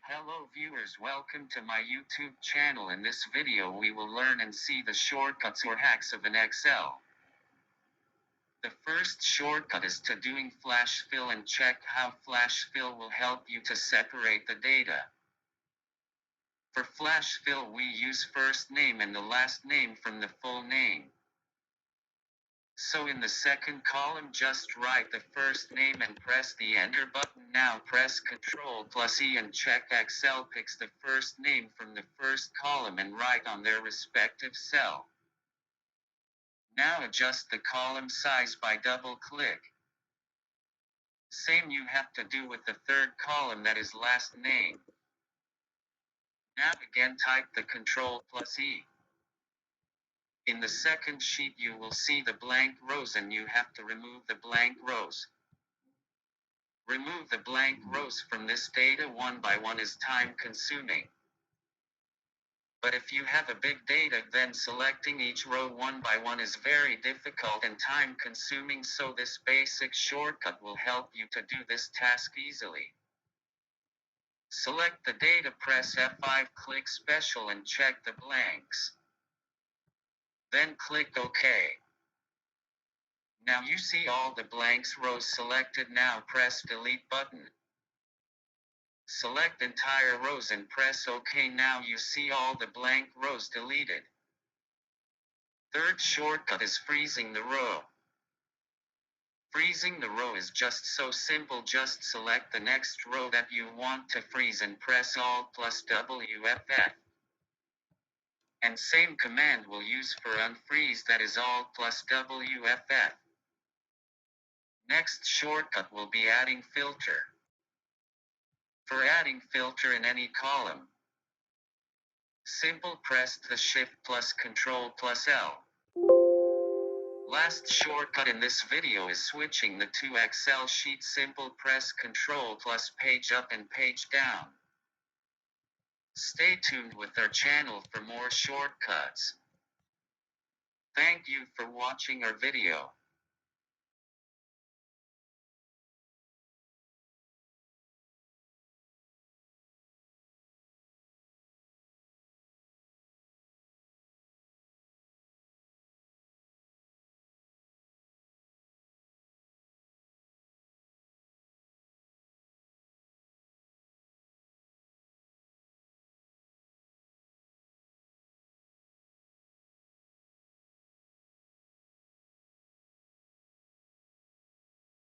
Hello viewers, welcome to my YouTube channel. In this video we will learn and see the shortcuts or hacks of an Excel. The first shortcut is to doing flash fill, and check how flash fill will help you to separate the data. For flash fill we use first name and the last name from the full name. So in the second column just write the first name and press the enter button. Now press Ctrl+E and check Excel picks the first name from the first column and write on their respective cell. Now adjust the column size by double click. Same you have to do with the third column, that is last name. Now again type the Ctrl+E. In the second sheet you will see the blank rows and you have to remove the blank rows. Remove the blank rows from this data one by one is time consuming. But if you have a big data, then selecting each row one by one is very difficult and time consuming, so this basic shortcut will help you to do this task easily. Select the data, press F5, click Special and check the blanks. Then click OK. Now you see all the blanks rows selected. Now press Delete button. Select entire rows and press OK. Now you see all the blank rows deleted. Third shortcut is freezing the row. Freezing the row is just so simple. Just select the next row that you want to freeze and press Alt+WFF. And same command will use for unfreeze, that is Alt+WFF. Next shortcut will be adding filter. For adding filter in any column, simple press the Shift plus Ctrl+L. Last shortcut in this video is switching the two Excel sheets. Simple press Ctrl plus page up and page down. Stay tuned with our channel for more shortcuts. Thank you for watching our video.